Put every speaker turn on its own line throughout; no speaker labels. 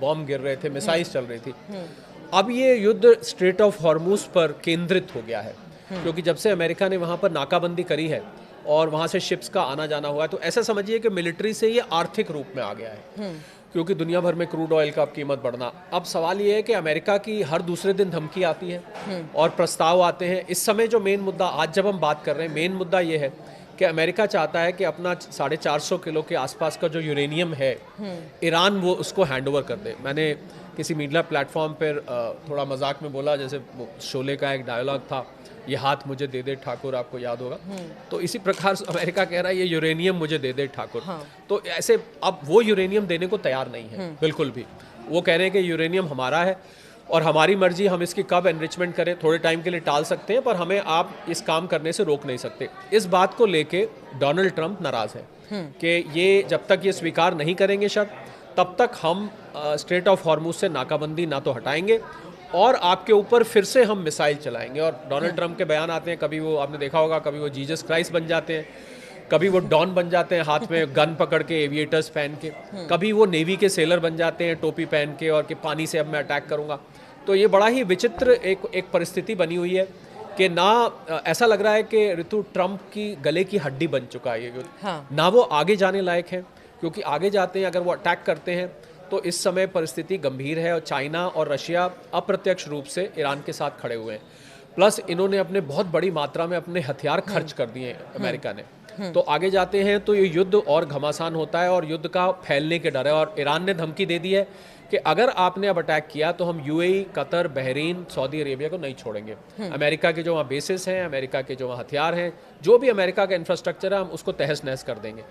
Bomb गिर रहे थे, मिसाइल्स चल रही थी। अब ये युद्ध स्ट्रेट ऑफ हॉर्मूज पर केंद्रित हो गया है, क्योंकि जब से अमेरिका ने वहाँ पर नाकाबंदी करी है और वहाँ से शिप्स का आना जाना हुआ है, तो ऐसा समझिए कि मिलिट्री से ये आर्थिक रूप में आ गया है, क्योंकि दुनिया भर में क्रूड ऑयल का कीमत बढ़ना। अब सवाल ये है कि अमेरिका की हर दूसरे दिन धमकी आती है और प्रस्ताव आते हैं। इस समय जो मेन मुद्दा, आज जब हम बात कर रहे हैं, मेन मुद्दा ये है कि अमेरिका चाहता है कि अपना 450 किलो के आसपास का जो यूरेनियम है, ईरान वो उसको हैंड ओवर कर दे। मैंने किसी मीडिया प्लेटफॉर्म पर थोड़ा मजाक में बोला, जैसे शोले का एक डायलॉग था, ये हाथ मुझे दे दे ठाकुर, आपको याद होगा। तो इसी प्रकार से अमेरिका कह रहा है ये यूरेनियम मुझे दे दे ठाकुर। तो ऐसे अब वो यूरेनियम देने को तैयार नहीं है बिल्कुल भी। वो कह रहे हैं कि यूरेनियम हमारा है और हमारी मर्जी, हम इसकी कब एनरिचमेंट करें, थोड़े टाइम के लिए टाल सकते हैं, पर हमें आप इस काम करने से रोक नहीं सकते। इस बात को लेके डोनाल्ड ट्रंप नाराज है कि ये जब तक ये स्वीकार नहीं करेंगे शर्त, तब तक हम स्ट्रेट ऑफ हॉर्मूज से नाकाबंदी ना तो हटाएंगे और आपके ऊपर फिर से हम मिसाइल चलाएंगे। और डोनाल्ड ट्रंप के बयान आते हैं, कभी वो आपने देखा होगा, कभी वो जीसस क्राइस्ट बन जाते हैं, कभी वो डॉन बन जाते हैं हाथ में गन पकड़ के, एविएटर्स पहन के, कभी वो नेवी के सेलर बन जाते हैं टोपी पहन के और कि पानी से अब मैं अटैक करूंगा। तो ये बड़ा ही विचित्र एक परिस्थिति बनी हुई है कि ना ऐसा लग रहा है कि ऋतु ट्रंप की गले की हड्डी बन चुका है ये युद्ध। ना वो आगे जाने लायक है, क्योंकि आगे जाते हैं अगर वो अटैक करते हैं तो इस समय परिस्थिति गंभीर है और चाइना और रशिया अप्रत्यक्ष रूप से ईरान के साथ खड़े हुए हैं। प्लस इन्होंने अपने बहुत बड़ी मात्रा में अपने हथियार खर्च कर दिए अमेरिका ने। तो आगे जाते हैं तो ये युद्ध और घमासान होता है और युद्ध का फैलने के डर है। और ईरान ने धमकी दे दी है कि अगर आपने अब अटैक किया तो हम UAE, Qatar, Bahrain, Saudi Arabia को नहीं छोड़ेंगे। अमेरिका के जो वहाँ बेसिस हैं, अमेरिका के जो वहाँ हथियार हैं, जो भी अमेरिका का इंफ्रास्ट्रक्चर है, हम उसको तहस नहस कर देंगे।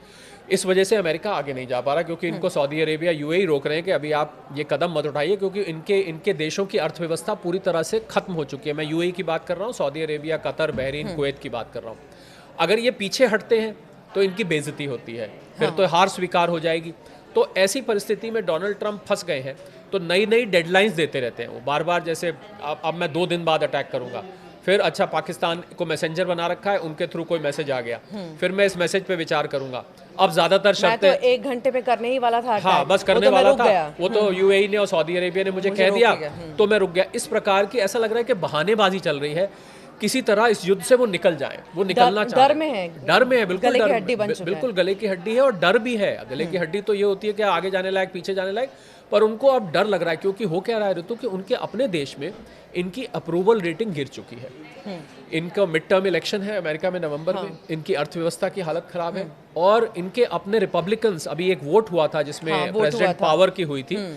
इस वजह से अमेरिका आगे नहीं जा पा रहा, क्योंकि इनको सऊदी अरेबिया, यूएई रोक रहे हैं कि अभी आप ये कदम मत उठाइए, क्योंकि इनके देशों की अर्थव्यवस्था पूरी तरह से खत्म हो चुकी है। मैं यूएई की बात कर रहा हूँ, Saudi Arabia, Qatar, Bahrain, Kuwait की बात कर रहा हूँ। अगर ये पीछे हटते हैं तो इनकी बेइज्जती होती है, फिर तो हार स्वीकार हो जाएगी। तो ऐसी परिस्थिति में डोनाल्ड ट्रंप फंस गए हैं। तो नई नई डेडलाइंस देते रहते हैं वो बार बार, जैसे अब मैं 2 दिन बाद अटैक करूंगा, फिर अच्छा पाकिस्तान को मैसेंजर बना रखा है, उनके थ्रू कोई मैसेज आ गया, फिर मैं इस मैसेज पे विचार करूंगा। अब ज्यादातर शर्तें,
मैं तो 1 घंटे में करने ही वाला था,
हाँ बस करने वाला था, वो तो यूएई ने और सऊदी अरेबिया ने मुझे कह दिया तो मैं रुक गया। इस प्रकार की ऐसा लग रहा है कि बहानेबाजी चल रही है, किसी तरह इस युद्ध से वो निकल जाए, वो निकलना चाहते हैं। डर में है, बिल्कुल
गले की हड्डी बन चुका है।
बिल्कुल गले की हड्डी है और डर भी है। गले की हड्डी तो ये होती है कि आगे जाने लायक, पीछे जाने लायक, पर उनको अब डर लग रहा है, क्योंकि हो क्या रहा है ऋतु कि उनके अपने देश में इनकी अप्रूवल रेटिंग गिर चुकी है। इनका मिड टर्म इलेक्शन है अमेरिका में नवंबर में, इनकी अर्थव्यवस्था की हालत खराब है और इनके अपने रिपब्लिकन्स, अभी एक वोट हुआ था जिसमें प्रेसिडेंट पावर की हुई थी,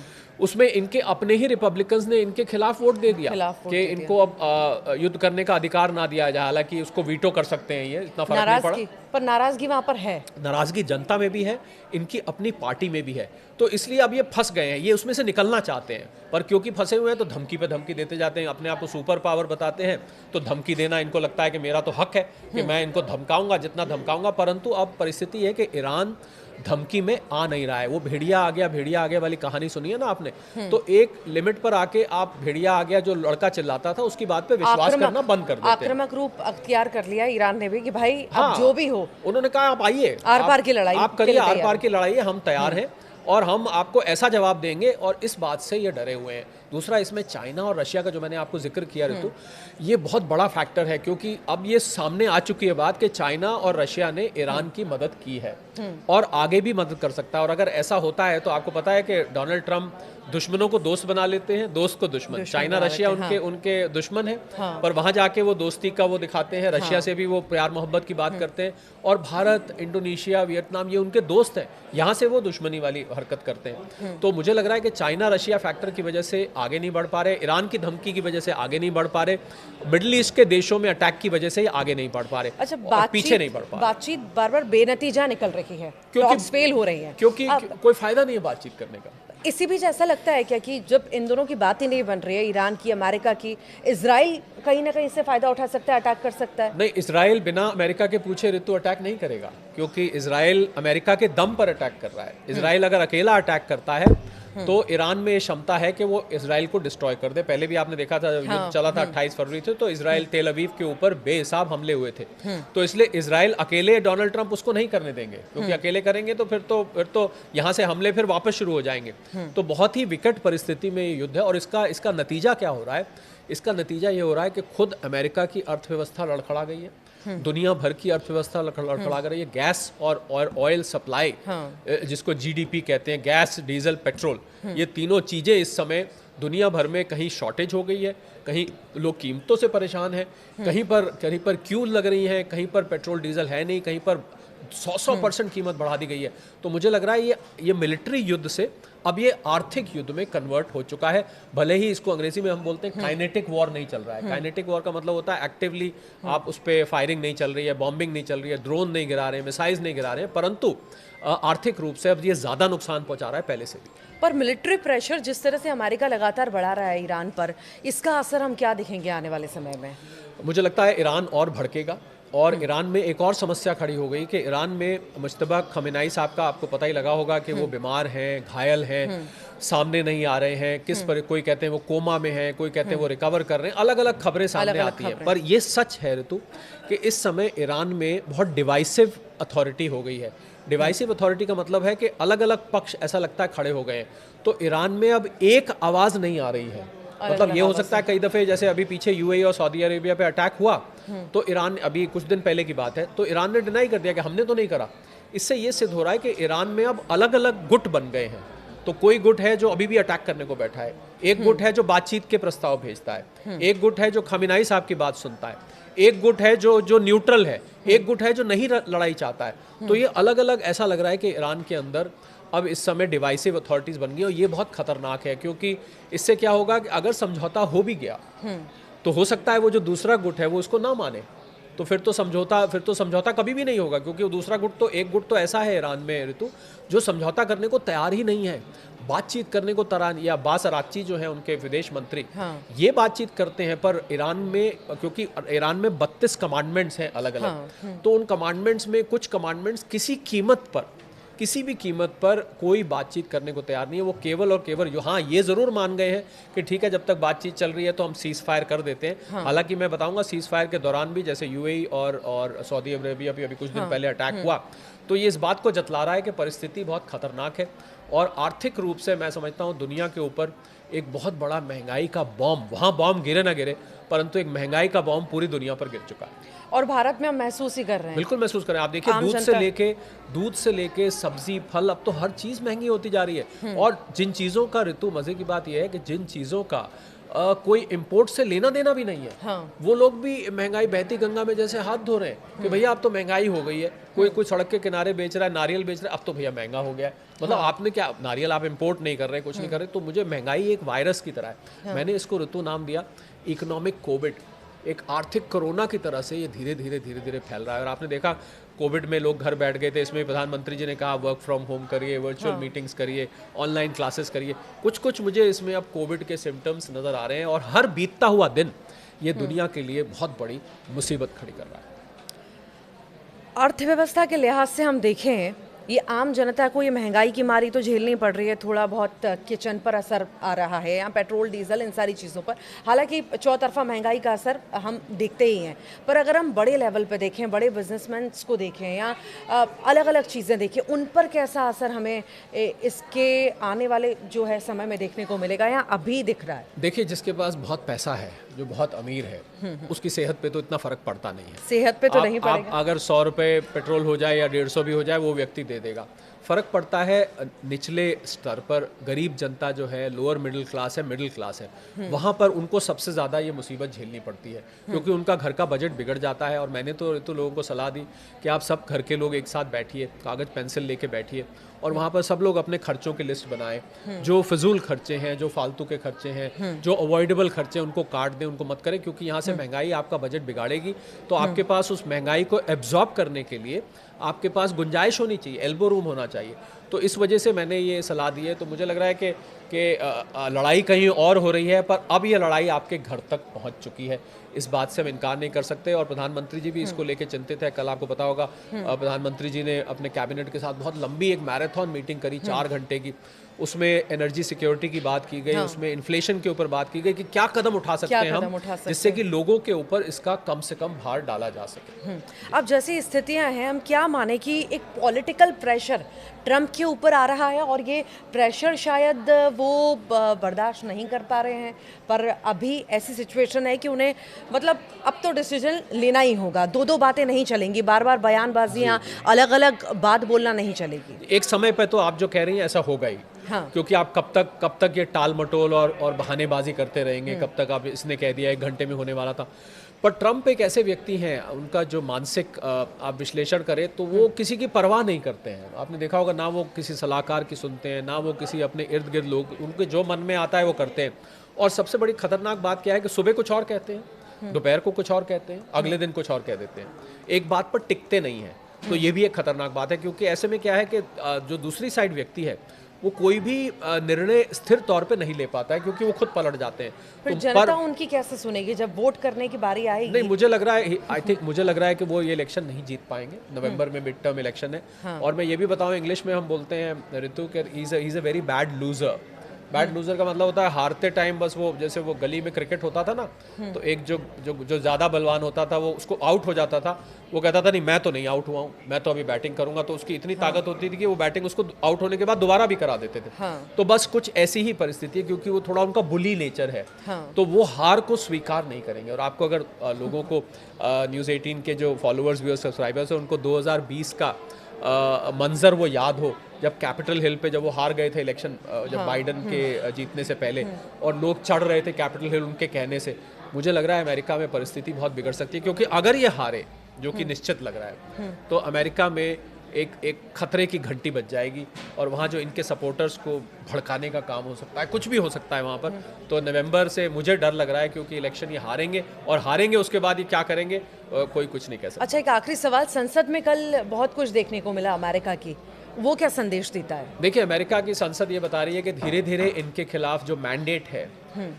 उसमें इनके अपने ही रिपब्लिकन्स ने इनके खिलाफ वोट दे दिया कि इनको अब युद्ध करने का अधिकार ना दिया जाए। हालांकि उसको वीटो कर सकते हैं, ये इतना फर्क नहीं पड़ा,
पर नाराजगी वहां पर है।
नाराजगी जनता में भी है, इनकी अपनी पार्टी में भी है। तो इसलिए अब ये फंस गए हैं, ये उसमें से निकलना चाहते हैं, पर क्योंकि फंसे हुए हैं तो धमकी पे धमकी देते जाते हैं, अपने आप को सुपर पावर बताते हैं। तो धमकी देना इनको लगता है कि मेरा तो हक है कि मैं इनको धमकाऊंगा, जितना धमकाऊंगा। परंतु अब परिस्थिति है कि ईरान धमकी में आ नहीं रहा है। वो भेड़िया आ गया वाली कहानी सुनी है ना आपने, तो एक लिमिट पर आके आप भेड़िया आ गया जो लड़का चिल्लाता था उसकी बात पे विश्वास करना बंद कर देते हैं।
आक्रामक रूप अख्तियार कर लिया ईरान ने भी कि भाई अब जो भी हो,
उन्होंने कहा आप आइए,
आर पार की लड़ाई
आप करिए, आर पार की लड़ाई, हम तैयार हैं और हम आपको ऐसा जवाब देंगे। और इस बात से ये डरे हुए हैं। दूसरा, इसमें चाइना और रशिया का जो मैंने आपको जिक्र किया ऋतु, ये बहुत बड़ा फैक्टर है, क्योंकि अब ये सामने आ चुकी है बात कि चाइना और रशिया ने ईरान की मदद की है और आगे भी मदद कर सकता है। और अगर ऐसा होता है तो आपको पता है कि डोनाल्ड ट्रंप दुश्मनों को दोस्त बना लेते हैं, दोस्त को दुश्मन। चाइना रशिया उनके दुश्मन है, पर वहां जाके वो दोस्ती का वो दिखाते हैं। रशिया से भी वो प्यार मोहब्बत की बात करते हैं और भारत, इंडोनेशिया, वियतनाम, ये उनके दोस्त हैं, यहाँ से वो दुश्मनी वाली हरकत करते हैं। तो मुझे लग रहा है कि चाइना रशिया फैक्टर की वजह से आगे नहीं बढ़ पा रहे, ईरान की धमकी की वजह से आगे नहीं बढ़ पा रहे, मिडिल ईस्ट के देशों में अटैक की वजह से आगे नहीं बढ़ पा रहे।
अच्छा,
पीछे नहीं बढ़ पा रहे।
बातचीत बार बार बेनतीजा निकल रही है, क्योंकि फेल हो रही है,
क्योंकि कोई फायदा नहीं है बातचीत करने का।
इसी बीच ऐसा लगता है क्या कि जब इन दोनों की बात ही नहीं बन रही है, ईरान की, अमेरिका की, इजराइल कहीं ना कहीं इससे फायदा उठा सकता है, अटैक कर सकता है?
नहीं, इजराइल बिना अमेरिका के पूछे ऋतु अटैक नहीं करेगा, क्योंकि इजराइल अमेरिका के दम पर अटैक कर रहा है। इजराइल अगर अकेला अटैक करता है तो ईरान में ये क्षमता है कि वो इजराइल को डिस्ट्रॉय कर दे। पहले भी आपने देखा था जब युद्ध चला था 28 फरवरी से, तो इजराइल तेल अवीव के ऊपर बेहिसाब हमले हुए थे। तो इसलिए इजराइल अकेले डोनाल्ड ट्रंप उसको नहीं करने देंगे, क्योंकि अकेले करेंगे तो फिर तो यहाँ से हमले फिर वापस शुरू हो जाएंगे। तो बहुत ही विकट परिस्थिति में ये युद्ध है। और इसका नतीजा क्या हो रहा है? इसका नतीजा ये हो रहा है कि खुद अमेरिका की अर्थव्यवस्था लड़खड़ा गई है, दुनिया भर की अर्थव्यवस्था लड़खड़ा रही है। गैस और ऑयल सप्लाई, जिसको जीडीपी कहते हैं, गैस, डीजल, पेट्रोल, ये तीनों चीज़ें इस समय दुनिया भर में कहीं शॉर्टेज हो गई है, कहीं लोग कीमतों से परेशान हैं, कहीं पर क्यू लग रही हैं, कहीं पर पेट्रोल डीजल है नहीं, कहीं पर 100% कीमत बढ़ा दी गई है। तो मुझे लग रहा है ये मिलिट्री युद्ध से अब ये आर्थिक युद्ध में कन्वर्ट हो चुका है। भले ही इसको अंग्रेजी में हम बोलते हैं काइनेटिक वॉर नहीं चल रहा है। काइनेटिक वॉर का मतलब होता है एक्टिवली आप उस पर फायरिंग नहीं चल रही है, बॉम्बिंग नहीं चल रही है, ड्रोन नहीं गिरा रहे हैं, मिसाइल्स नहीं गिरा रहे हैं, परंतु आर्थिक रूप से अब ये ज़्यादा नुकसान पहुंचा रहा है पहले से भी।
पर मिलिट्री प्रेशर जिस तरह से अमेरिका लगातार बढ़ा रहा है ईरान पर, इसका असर हम क्या दिखेंगे आने वाले समय में? मुझे
लगता है ईरान और भड़केगा। और ईरान में एक और समस्या खड़ी हो गई कि ईरान में मुश्तबा खमेनाई साहब का आपको पता ही लगा होगा कि वो बीमार हैं, घायल हैं, सामने नहीं आ रहे हैं, किस पर कोई कहते हैं वो कोमा में हैं, कोई कहते हैं वो रिकवर कर रहे हैं, अलग अलग खबरें सामने आती हैं। पर ये सच है ऋतु कि इस समय ईरान में बहुत डिवाइसिव अथॉरिटी हो गई है। डिवाइसिव अथॉरिटी का मतलब है कि अलग अलग पक्ष ऐसा लगता है खड़े हो गए हैं। तो ईरान में अब एक आवाज़ नहीं आ रही है। मतलब ये हो सकता है कई दफ़े, जैसे अभी पीछे यूएई और सऊदी अरेबिया पे अटैक हुआ, तो ईरान, अभी कुछ दिन पहले की बात है, तो ईरान ने डिनाई कर दिया कि हमने तो नहीं करा। इससे ये सिद्ध हो रहा है कि ईरान में अब अलग अलग गुट बन गए हैं। तो कोई गुट है जो अभी भी अटैक करने को बैठा है, एक गुट है जो बातचीत के प्रस्ताव भेजता है, एक गुट है जो खमेनाई साहब की बात सुनता है, एक गुट है जो न्यूट्रल है, एक गुट है जो नहीं लड़ाई चाहता है। तो ये अलग अलग ऐसा लग रहा है कि ईरान के अंदर अब इस समय डिवाइसिव अथॉरिटीज़ बन गई। और ये बहुत खतरनाक है, क्योंकि इससे क्या होगा कि अगर समझौता हो भी गया तो हो सकता है वो जो दूसरा गुट है वो उसको ना माने, तो फिर तो समझौता कभी भी नहीं होगा। क्योंकि वो दूसरा गुट, तो एक गुट तो ऐसा है ईरान में ऋतु जो समझौता करने को तैयार ही नहीं है, बातचीत करने को तैयार। या अब्बास अराक्ची जो है उनके विदेश मंत्री, ये बातचीत करते हैं, पर ईरान में, क्योंकि ईरान में 32 कमांडमेंट्स हैं अलग अलग, तो उन कमांडमेंट्स में कुछ कमांडमेंट्स किसी भी कीमत पर कोई बातचीत करने को तैयार नहीं है। वो केवल और केवल हाँ ये ज़रूर मान गए हैं कि ठीक है, जब तक बातचीत चल रही है तो हम सीज़ फायर कर देते हैं। हालांकि मैं बताऊंगा, सीज़ फायर के दौरान भी जैसे यूएई और सऊदी अरेबिया भी अभी कुछ दिन पहले अटैक हुआ, तो ये इस बात को जतला रहा है कि परिस्थिति बहुत खतरनाक है। और आर्थिक रूप से मैं समझता हूँ दुनिया के ऊपर एक बहुत बड़ा महंगाई का बॉम्ब, वहाँ बॉम्ब गिरे ना गिरे, परंतु एक महंगाई का बॉम्ब पूरी दुनिया पर गिर चुका है।
और भारत में हम महसूस ही कर रहे हैं।
बिल्कुल महसूस कर रहे हैं। आप देखिए, दूध से लेके सब्जी, फल, अब तो हर चीज़ महंगी होती जा रही है। और जिन चीज़ों का, ऋतु मज़े की बात यह है कि जिन चीज़ों का कोई इंपोर्ट से लेना देना भी नहीं है, वो लोग भी महंगाई, बहती गंगा में जैसे हाथ धो रहे हैं कि भैया अब तो महंगाई हो गई है। कोई सड़क के किनारे बेच रहा है, नारियल बेच रहा है, अब तो भैया महंगा हो गया है। मतलब आपने क्या, नारियल आप इंपोर्ट नहीं कर रहे, कुछ नहीं कर रहे। तो मुझे महंगाई एक वायरस की तरह है। मैंने इसको ऋतु नाम दिया इकोनॉमिक कोविड। एक आर्थिक कोरोना की तरह से ये धीरे धीरे फैल रहा है। और आपने देखा, कोविड में लोग घर बैठ गए थे, इसमें प्रधानमंत्री जी ने कहा वर्क फ्रॉम होम करिए, वर्चुअल मीटिंग्स करिए, ऑनलाइन क्लासेस करिए। कुछ मुझे इसमें अब कोविड के सिम्टम्स नज़र आ रहे हैं। और हर बीतता हुआ दिन ये दुनिया के लिए बहुत बड़ी मुसीबत खड़ी कर रहा है।
अर्थव्यवस्था के लिहाज से हम देखें, ये आम जनता को ये महंगाई की मारी तो झेलनी पड़ रही है, थोड़ा बहुत किचन पर असर आ रहा है, या पेट्रोल डीजल, इन सारी चीज़ों पर। हालांकि चौतरफा महंगाई का असर हम देखते ही हैं, पर अगर हम बड़े लेवल पे देखें, बड़े बिजनेसमैन को देखें, या अलग अलग चीज़ें देखें, उन पर कैसा असर हमें इसके आने वाले जो है समय में देखने को मिलेगा, या अभी दिख रहा है?
देखिए, जिसके पास बहुत पैसा है, जो बहुत अमीर है, उसकी सेहत पे तो इतना फर्क पड़ता नहीं है।
सेहत पे तो नहीं पड़ेगा।
अगर 100 रुपये पेट्रोल हो जाए या 150 भी हो जाए, वो व्यक्ति दे देगा। फ़र्क पड़ता है निचले स्तर पर, गरीब जनता जो है, लोअर मिडिल क्लास है, मिडिल क्लास है, वहाँ पर उनको सबसे ज़्यादा ये मुसीबत झेलनी पड़ती है, क्योंकि उनका घर का बजट बिगड़ जाता है। और मैंने तो लोगों को सलाह दी कि आप सब घर के लोग एक साथ बैठिए, कागज़ पेंसिल लेके बैठिए, और वहाँ पर सब लोग अपने खर्चों की लिस्ट बनाएं। जो फिजूल खर्चे हैं, जो फालतू के खर्चे हैं, जो अवॉइडेबल खर्चे हैं, उनको काट दें, उनको मत करें, क्योंकि यहाँ से महंगाई आपका बजट बिगाड़ेगी। तो आपके पास उस महंगाई को एब्जॉर्ब करने के लिए आपके पास गुंजाइश होनी चाहिए, एल्बो रूम होना चाहिए। तो इस वजह से मैंने ये सलाह दी है। तो मुझे लग रहा है कि लड़ाई कहीं और हो रही है, पर अब ये लड़ाई आपके घर तक पहुंच चुकी है, इस बात से हम इनकार नहीं कर सकते। और प्रधानमंत्री जी भी इसको लेके चिंतित है। कल आपको पता होगा, प्रधानमंत्री जी ने अपने कैबिनेट के साथ बहुत लंबी एक मैराथन मीटिंग करी, 4 घंटे की। उसमें एनर्जी सिक्योरिटी की बात की गई, उसमें इन्फ्लेशन के ऊपर बात की गई कि क्या कदम उठा सकते हैं हम जिससे कि लोगों के ऊपर इसका कम से कम भार डाला जा सके।
अब जैसी स्थितियां हैं, हम क्या माने कि एक पॉलिटिकल प्रेशर ट्रंप के ऊपर आ रहा है और ये प्रेशर शायद वो बर्दाश्त नहीं कर पा रहे हैं, पर अभी ऐसी सिचुएशन है कि उन्हें मतलब अब तो डिसीजन लेना ही होगा, दो बातें नहीं चलेंगी, बार बार बयानबाजियां, अलग अलग बात बोलना नहीं चलेगी।
एक समय पे तो आप जो कह रही हैं ऐसा होगा ही। हाँ। क्योंकि आप कब तक ये टाल मटोल और बहानेबाजी करते रहेंगे, कब तक आप इसने कह दिया 1 घंटे में होने वाला था। पर ट्रंप एक ऐसे व्यक्ति हैं, उनका जो मानसिक आप विश्लेषण करें तो वो किसी की परवाह नहीं करते हैं। आपने देखा होगा, ना वो किसी सलाहकार की सुनते हैं, ना वो किसी अपने इर्द गिर्द लोग, उनके जो मन में आता है वो करते हैं। और सबसे बड़ी खतरनाक बात क्या है कि सुबह कुछ और कहते हैं, दोपहर को कुछ और कहते हैं, अगले दिन कुछ और कह देते हैं, एक बात पर टिकते नहीं हैं। तो ये भी एक खतरनाक बात है, क्योंकि ऐसे में क्या है कि जो दूसरी साइड व्यक्ति है वो कोई भी निर्णय स्थिर तौर पे नहीं ले पाता है, क्योंकि वो खुद पलट जाते हैं।
तो जनता उनकी कैसे सुनेगी जब वोट करने की बारी आएगी?
नहीं, मुझे लग रहा है कि वो ये इलेक्शन नहीं जीत पाएंगे। नवंबर में मिड टर्म इलेक्शन है। हाँ। और मैं ये भी बताऊं, इंग्लिश में हम बोलते हैं ऋतु के he is a very bad loser. Bad loser का मतलब होता है हारते टाइम बस वो, जैसे वो गली में क्रिकेट होता था ना, तो एक जो ज़्यादा बलवान होता था वो उसको आउट हो जाता था, वो कहता था नहीं मैं तो नहीं आउट हुआ हूँ, मैं तो अभी बैटिंग करूंगा। तो उसकी इतनी ताकत होती थी कि वो बैटिंग उसको आउट होने के बाद दोबारा भी करा देते थे। हाँ। तो बस कुछ ऐसी ही परिस्थिति है, क्योंकि वो थोड़ा उनका बुली नेचर है। हाँ। तो वो हार को स्वीकार नहीं करेंगे। और आपको अगर लोगों को न्यूज़ 18 के जो फॉलोअर्स भी और सब्सक्राइबर्स हैं उनको 2020 का मंजर वो याद हो, जब कैपिटल हिल पे जब वो हार गए थे इलेक्शन, जब बाइडन के जीतने से पहले, और लोग चढ़ रहे थे कैपिटल हिल उनके कहने से, मुझे लग रहा है अमेरिका में परिस्थिति बहुत बिगड़ सकती है। क्योंकि अगर ये हारे, जो कि निश्चित लग रहा है, तो अमेरिका में एक खतरे की घंटी बज जाएगी और वहाँ जो इनके सपोर्टर्स को भड़काने का काम हो सकता है, कुछ भी हो सकता है वहाँ पर। तो नवंबर से मुझे डर लग रहा है, क्योंकि इलेक्शन ये हारेंगे, और हारेंगे उसके बाद ये क्या करेंगे कोई कुछ नहीं कह सकता।
अच्छा, एक आखिरी सवाल, संसद में कल बहुत कुछ देखने को मिला अमेरिका की, वो क्या संदेश देता है?
देखिए, अमेरिका की संसद ये बता रही है कि धीरे धीरे इनके खिलाफ जो मैंडेट है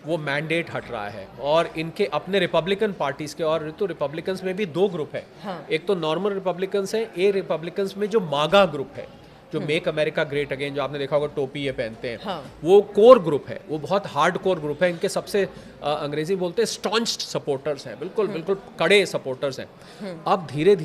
वो मैंडेट हट रहा है, और इनके अपने रिपब्लिकन पार्टीज के, और तो रिपब्लिकन्स में भी 2 ग्रुप है। हाँ। एक तो नॉर्मल रिपब्लिकन्स है, ए रिपब्लिकन्स में जो मागा ग्रुप है, जो मेक अमेरिका ग्रेट अगेन, जो आपने देखा होगा टोपी ये पहनते हैं। हाँ। वो कोर ग्रुप है, वो बहुत हार्ड कोर ग्रुप है। इनके सबसे अंग्रेजी बोलते हैं स्टॉन्च्ड सपोर्टर्स हैं, बिल्कुल कड़े सपोर्टर्स हैं। अब धीरे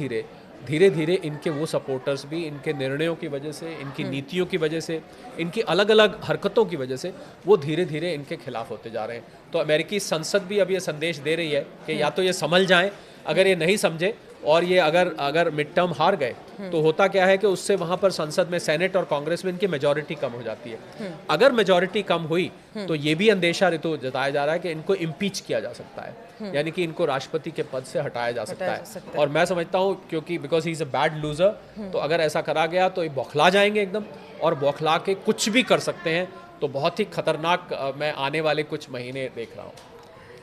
धीरे इनके वो सपोर्टर्स भी इनके निर्णयों की वजह से, इनकी नीतियों की वजह से, इनकी अलग अलग हरकतों की वजह से वो धीरे धीरे इनके खिलाफ होते जा रहे हैं। तो अमेरिकी संसद भी अब ये संदेश दे रही है कि या तो ये संभल जाएं, अगर ये नहीं समझे और ये अगर मिड टर्म हार गए तो होता क्या है कि उससे वहाँ पर संसद में, सेनेट और कांग्रेस में इनकी मेजॉरिटी कम हो जाती है। अगर मेजॉरिटी कम हुई तो ये भी अंदेशा ऋतु जताया जा रहा है कि इनको इम्पीच किया जा सकता है, यानी कि इनको राष्ट्रपति के पद से हटाया जा सकता है। और मैं समझता हूँ, क्योंकि because he is a bad loser, तो अगर ऐसा करा गया तो ये बौखला जाएंगे एकदम, और बौखला के कुछ भी कर सकते हैं। तो बहुत ही खतरनाक मैं आने वाले कुछ महीने देख रहा हूँ।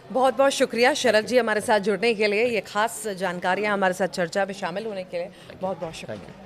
बहुत बहुत शुक्रिया शरद जी हमारे साथ जुड़ने के लिए, ये खास जानकारियाँ हमारे साथ चर्चा में शामिल होने के लिए बहुत बहुत शुक्रिया।